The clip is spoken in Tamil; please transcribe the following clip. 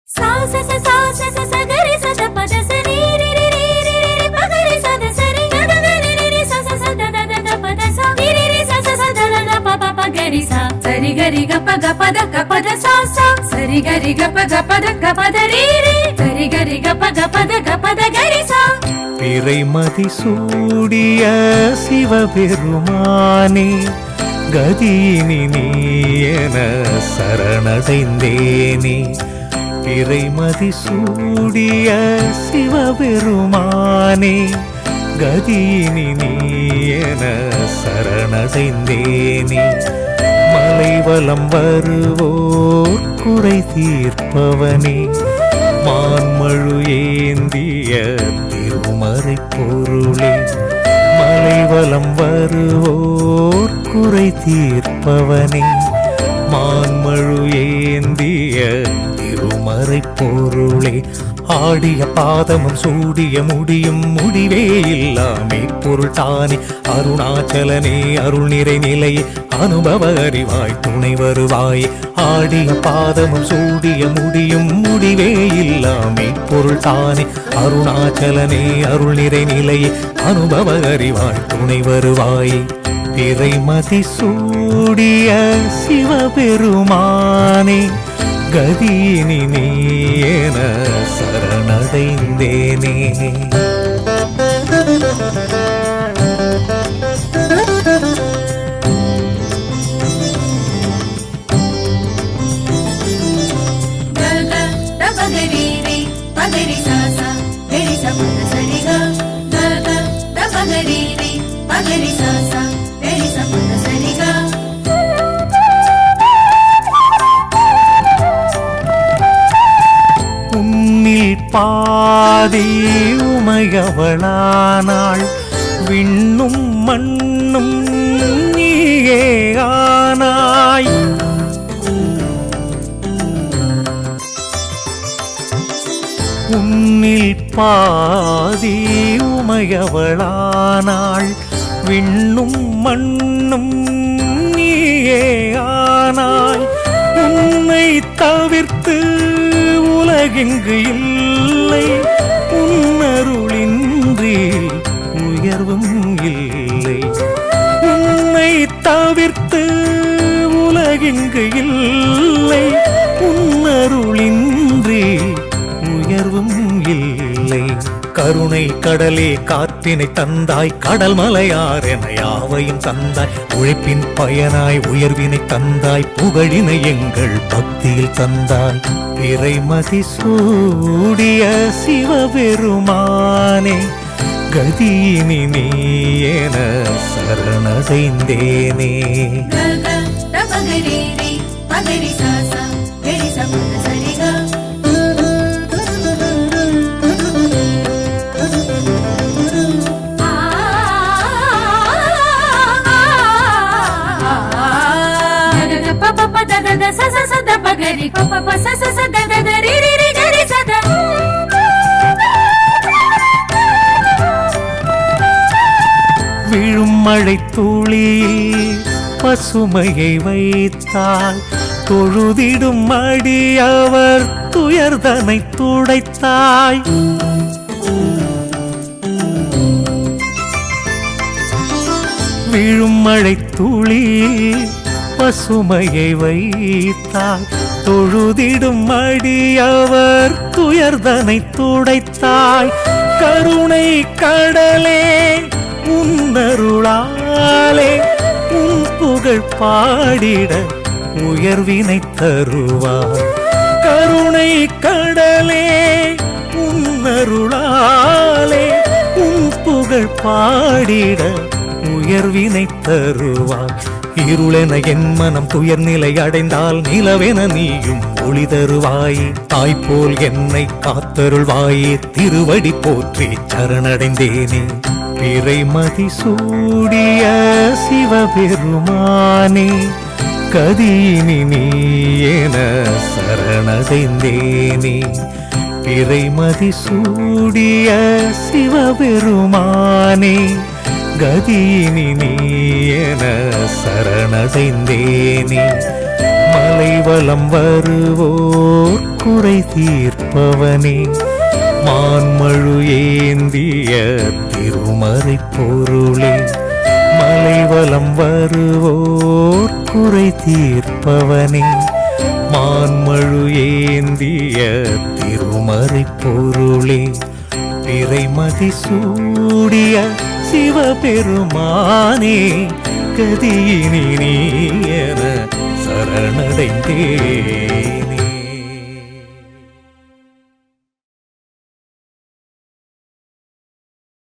sa sa sa sa sa sa sa gari sa da pa da sa ri ri ri ri ri ri ri pa gari sa da sa ri ga ga ga ri ri ri sa sa sa da da da da pa da sa ri ri ri sa sa sa da da da pa pa pa gari sa sa ri ga ri ga pa da sa sa sa ri ga ri ga pa da ri ri sa ri ga ri ga pa da gari sa பிறைமதி சூடிய சிவபெருமானே கதியினி நீயன சரணடைந்தேனே. பிறைமதி சூடிய சிவபெருமானே கதியினி நீயன சரணடைந்தேனே. மலைவலம் வருவோர் குறை தீர்ப்பவனே மான்மழு ஏந்திய திருமறை பொருளே. மலைவலம் வருவோர் குறை தீர்ப்பவனே மான்மழு ஏந்திய திருமறை பொருளே. ஆடிய பாதமும் சூடிய முடியும் முடிவே இல்லாமே பொருள் தானே அருணாச்சலனே அருள் நிறை நிலையே அனுபவ அறிவாய் துணை வருவாயே. ஆடிய பாதமும் சூடிய முடியும் முடிவே இல்லாமே பொருள் தானே அருணாச்சலனே அருள் நிறை நிலையே அனுபவ அறிவாய் துணை வருவாயே. பிறைமதி சூடிய சிவபெருமானே கதியினி நீயன சரணடைந்தேனே. பாதி உமையவளானாள் விண்ணும் மண்ணும் நீயே ஆனாய். உன்னில் பாதி உமையவளானாள் விண்ணும் மண்ணும் நீயே ஆனாய். உன்னை தவிர்த்து உலகெங்கு இல்லை உன்னருளின்றி உயர்வும் இல்லை. உன்னை தவிர்த்து உலகெங்கு இல்லை உன்னருளின்றி உயர்வும் இல்லை. கருணை கடலே காற்றினை தந்தாய் கடல் மலையார் என யாவையும் தந்தாய். உழைப்பின் பயனாய் உயர்வினை தந்தாய் புகழினை எங்கள் பக்தியில் தந்தாய். பிறைமதி சூடிய சிவபெருமானே கதியினி நீயன சரணடைந்தேனே. விழும் மழை துளியில் பசுமையை வைத்தாய் தொழுதிடும் அடியவர் துயர்தனை துடைத்தாய். விழும் மழை துளியில் பசுமையை வைத்தாய் தொழுதிடும் அடியவர் துயர்தனை துடைத்தாய். கருணை கடலே உன்னருளாலே உன் புகழ் பாடிட உயர்வினை தருவாய். கருணை கடலே உன்னருளாலே உன் புகழ் பாடிட உயர்வினை தருவாய். இருளென என் மனம் துயர் நிலை அடைந்தால் நிலவென நீயும் ஒளி தருவாயே. தாய்போல் என்னை காத்தருள்வாயே திருவடி போற்றி சரணடைந்தேனே. பிறைமதி சூடிய சிவபெருமானே கதியினி நீயன சரணடைந்தேனே. பிறைமதி சூடிய சிவபெருமானே கதியினி நீயன சரணடைந்தேனே. மலைவலம் வருவோர் குறை தீர்ப்பவனே மான்மழு ஏந்திய திருமறை பொருளே மலைவலம் வருவோர் குறை தீர்ப்பவனே மான்மழு ஏந்திய திருமறை பொருளே பிறைமதி சூடிய சிவபெருமானே கதியினி நீ என சரணடைந்தேனே